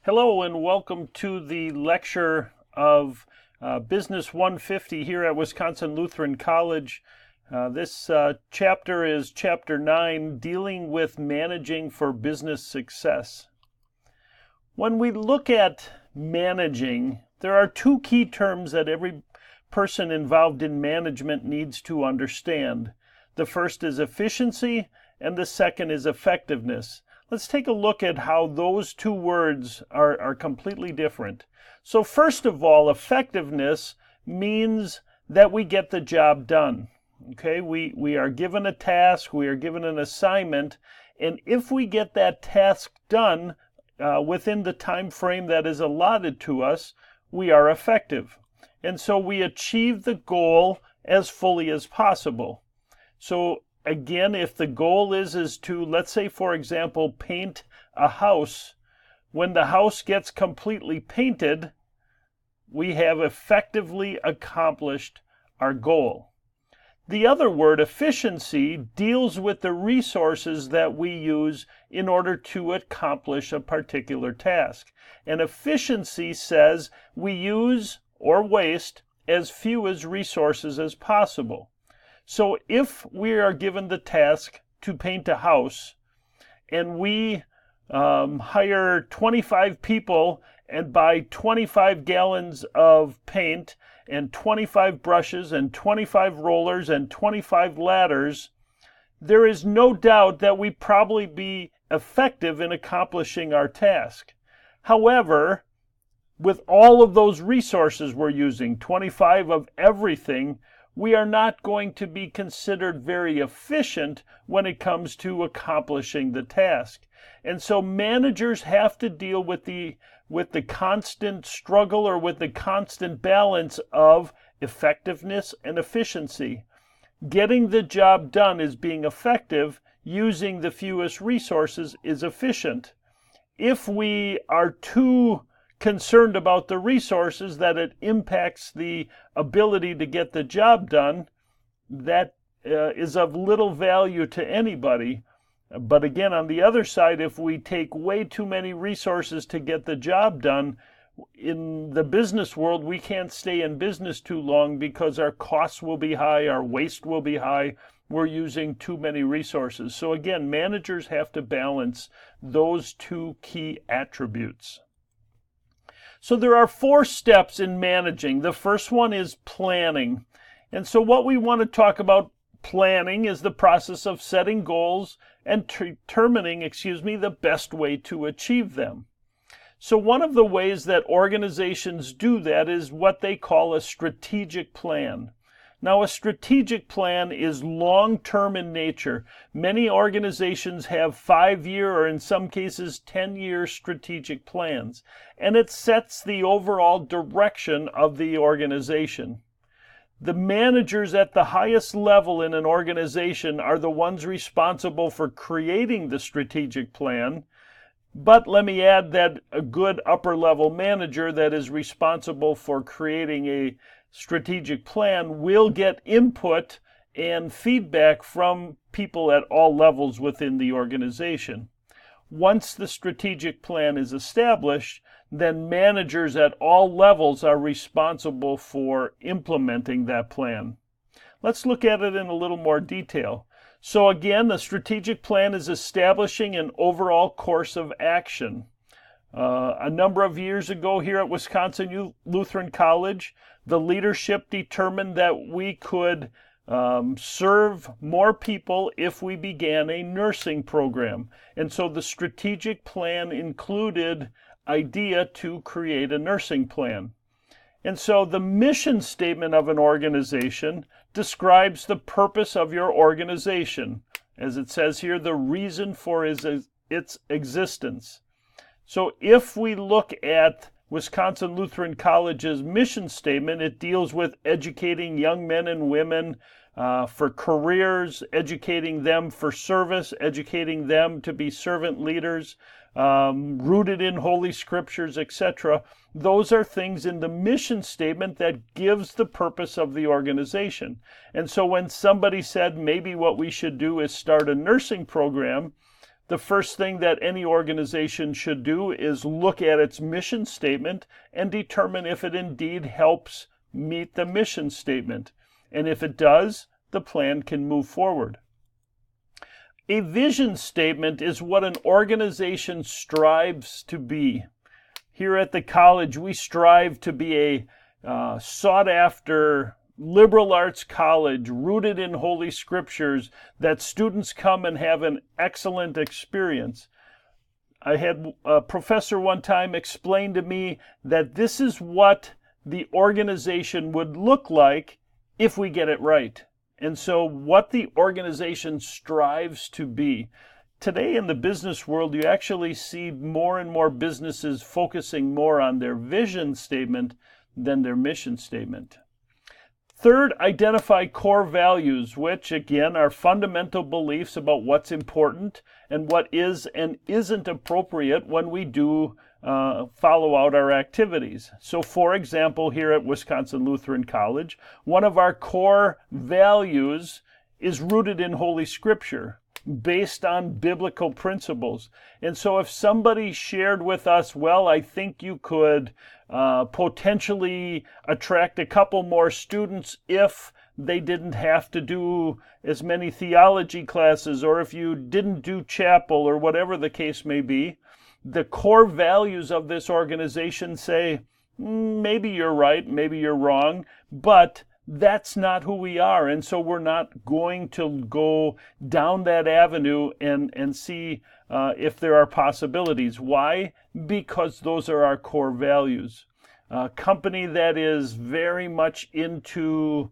Hello and welcome to the lecture of Business 150 here at Wisconsin Lutheran College. This chapter is Chapter 9, Dealing with Managing for Business Success. When we look at managing, there are two key terms that every person involved in management needs to understand. The first is efficiency and the second is effectiveness. Let's take a look at how those two words are completely different. So first of all, effectiveness means that we get the job done. Okay, we are given a task, we are given an assignment, and if we get that task done within the time frame that is allotted to us, we are effective. And so we achieve the goal as fully as possible. So again, if the goal is to, let's say, for example, paint a house, when the house gets completely painted, we have effectively accomplished our goal. The other word, efficiency, deals with the resources that we use in order to accomplish a particular task. And efficiency says we use or waste as few as resources as possible. So if we are given the task to paint a house and we hire 25 people and buy 25 gallons of paint and 25 brushes and 25 rollers and 25 ladders, there is no doubt that we probably be effective in accomplishing our task. However, with all of those resources we're using, 25 of everything, we are not going to be considered very efficient when it comes to accomplishing the task. And so managers have to deal with the constant struggle or with the constant balance of effectiveness and efficiency. Getting the job done is being effective. Using the fewest resources is efficient. If we are too concerned about the resources that it impacts the ability to get the job done, that is of little value to anybody. But again, on the other side, if we take way too many resources to get the job done, in the business world, we can't stay in business too long because our costs will be high, our waste will be high, we're using too many resources. So again, managers have to balance those two key attributes. So there are 4 steps in managing. The first one is planning. And so what we want to talk about planning is the process of setting goals and determining, the best way to achieve them. So one of the ways that organizations do that is what they call a strategic plan. Now, a strategic plan is long-term in nature. Many organizations have 5-year or in some cases 10-year strategic plans, and it sets the overall direction of the organization. The managers at the highest level in an organization are the ones responsible for creating the strategic plan. But let me add that a good upper-level manager that is responsible for creating a strategic plan will get input and feedback from people at all levels within the organization. Once the strategic plan is established, then managers at all levels are responsible for implementing that plan. Let's look at it in a little more detail. So again, the strategic plan is establishing an overall course of action. A number of years ago here at Wisconsin Lutheran College, the leadership determined that we could serve more people if we began a nursing program. And so the strategic plan included idea to create a nursing plan. And so the mission statement of an organization describes the purpose of your organization. As it says here, the reason for its existence. So if we look at Wisconsin Lutheran College's mission statement, it deals with educating young men and women for careers, educating them for service, educating them to be servant leaders, rooted in Holy Scriptures, etc. Those are things in the mission statement that gives the purpose of the organization. And so when somebody said maybe what we should do is start a nursing program, the first thing that any organization should do is look at its mission statement and determine if it indeed helps meet the mission statement. And if it does, the plan can move forward. A vision statement is what an organization strives to be. Here at the college, we strive to be a sought-after liberal arts college rooted in Holy Scriptures that students come and have an excellent experience. I had a professor one time explain to me that this is what the organization would look like if we get it right. And so what the organization strives to be. Today in the business world, you actually see more and more businesses focusing more on their vision statement than their mission statement. Third, identify core values, which again are fundamental beliefs about what's important and what is and isn't appropriate when we do follow out our activities. So for example, here at Wisconsin Lutheran College, one of our core values is rooted in Holy Scripture, based on biblical principles. And so if somebody shared with us, well, I think you could potentially attract a couple more students if they didn't have to do as many theology classes, or if you didn't do chapel, or whatever the case may be, the core values of this organization say, maybe you're right, maybe you're wrong, but that's not who we are. And so we're not going to go down that avenue and see if there are possibilities. Why? Because those are our core values. A company that is very much into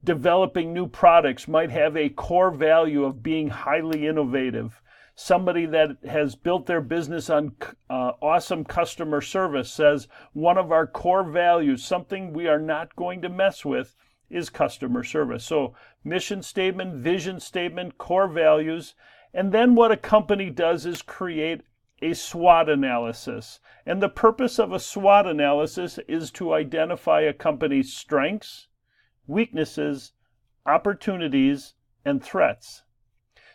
developing new products might have a core value of being highly innovative. Somebody that has built their business on awesome customer service says one of our core values, something we are not going to mess with, is customer service. So mission statement, vision statement, core values. And then what a company does is create a SWOT analysis. And the purpose of a SWOT analysis is to identify a company's strengths, weaknesses, opportunities, and threats.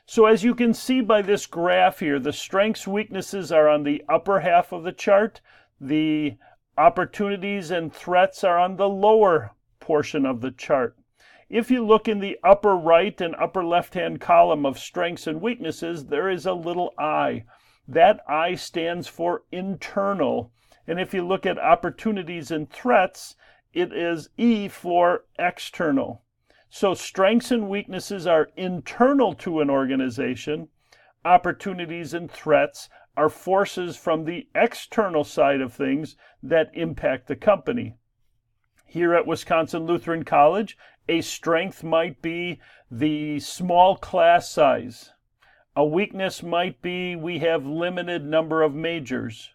So as you can see by this graph here, the strengths, weaknesses are on the upper half of the chart. The opportunities and threats are on the lower portion of the chart. If you look in the upper right and upper left-hand column of strengths and weaknesses, there is a little I. That I stands for internal. And if you look at opportunities and threats, it is E for external. So strengths and weaknesses are internal to an organization. Opportunities and threats are forces from the external side of things that impact the company. Here at Wisconsin Lutheran College, a strength might be the small class size. A weakness might be we have limited number of majors.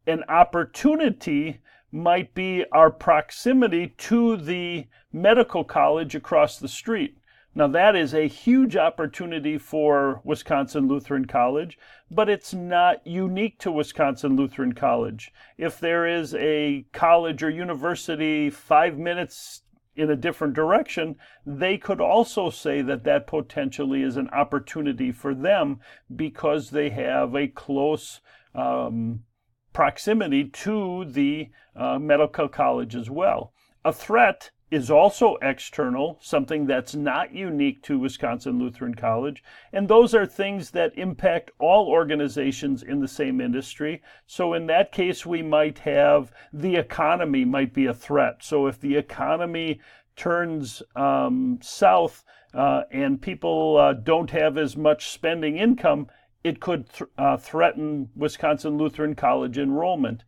An opportunity might be our proximity to the medical college across the street. Now that is a huge opportunity for Wisconsin Lutheran College, but it's not unique to Wisconsin Lutheran College. If there is a college or university 5 minutes in a different direction, they could also say that that potentially is an opportunity for them because they have a close proximity to the medical college as well. A threat is also external, something that's not unique to Wisconsin Lutheran College, and those are things that impact all organizations in the same industry. So in that case, we might have the economy might be a threat. So if the economy turns south and people don't have as much spending income, it could threaten Wisconsin Lutheran College enrollment.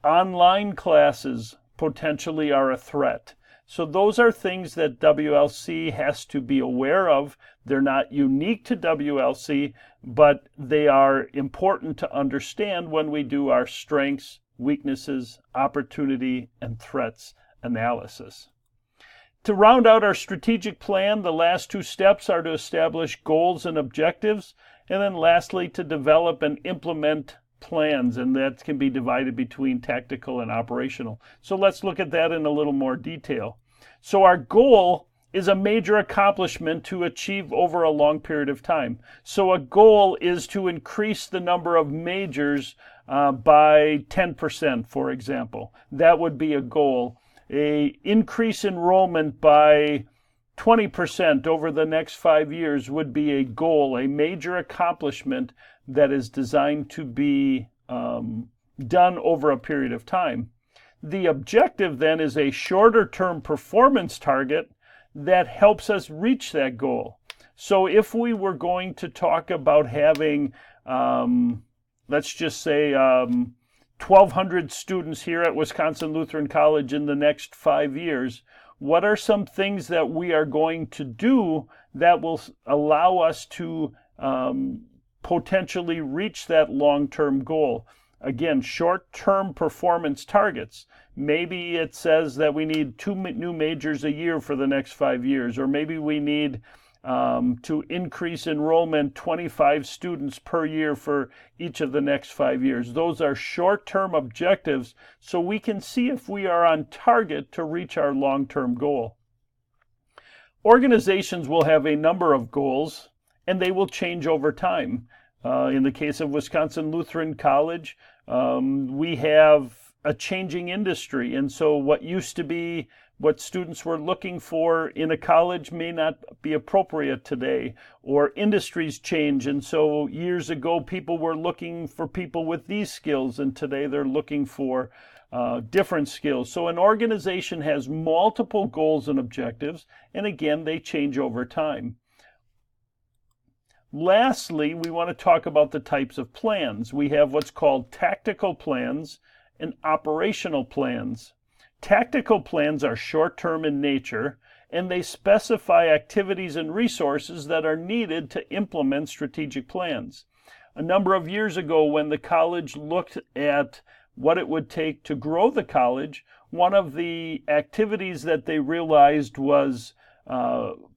Online classes potentially are a threat. So those are things that WLC has to be aware of. They're not unique to WLC, but they are important to understand when we do our strengths, weaknesses, opportunity, and threats analysis. To round out our strategic plan, the last two steps are to establish goals and objectives, and then lastly, to develop and implement plans, and that can be divided between tactical and operational. So let's look at that in a little more detail. So our goal is a major accomplishment to achieve over a long period of time. So a goal is to increase the number of majors by 10%, for example. That would be a goal. A increase enrollment by 20% over the next 5 years would be a goal, a major accomplishment that is designed to be done over a period of time. The objective then is a shorter term performance target that helps us reach that goal. So if we were going to talk about having, let's just say, 1,200 students here at Wisconsin Lutheran College in the next 5 years, what are some things that we are going to do that will allow us to potentially reach that long-term goal? Again, short-term performance targets. Maybe it says that we need 2 new majors a year for the next 5 years, or maybe we need to increase enrollment 25 students per year for each of the next 5 years. Those are short-term objectives, so we can see if we are on target to reach our long-term goal. Organizations will have a number of goals, and they will change over time. In the case of Wisconsin Lutheran College, we have a changing industry, and so what used to be what students were looking for in a college may not be appropriate today, or industries change, and so years ago people were looking for people with these skills, and today they're looking for different skills. So an organization has multiple goals and objectives, and again, they change over time. Lastly, we want to talk about the types of plans. We have what's called tactical plans and operational plans. Tactical plans are short-term in nature, and they specify activities and resources that are needed to implement strategic plans. A number of years ago, when the college looked at what it would take to grow the college, one of the activities that they realized was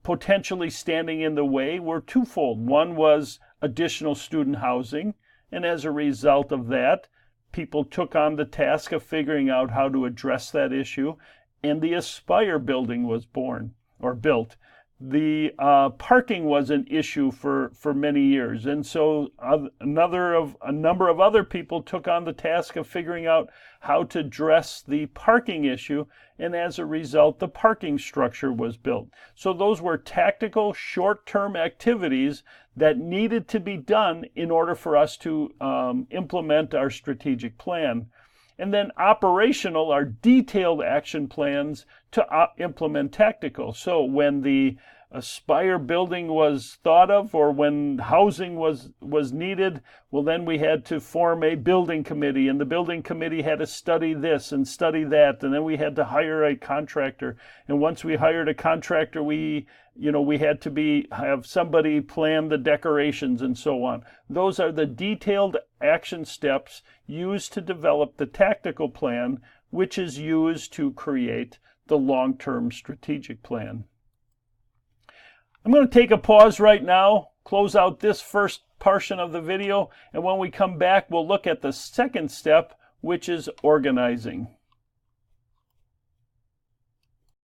potentially standing in the way were twofold. One was additional student housing, and as a result of that, people took on the task of figuring out how to address that issue, and the Aspire building was born or built. The parking was an issue for many years, and so a number of other people took on the task of figuring out how to address the parking issue, and as a result, the parking structure was built. So those were tactical, short-term activities that needed to be done in order for us to implement our strategic plan. And then operational are detailed action plans to implement tactical. So when the Aspire building was thought of, or when housing was needed, well, then we had to form a building committee, and the building committee had to study this and study that, and then we had to hire a contractor. And once we hired a contractor, we had to have somebody plan the decorations and so on. Those are the detailed action steps used to develop the tactical plan, which is used to create the long-term strategic plan. I'm going to take a pause right now, close out this first portion of the video, and when we come back, we'll look at the second step, which is organizing.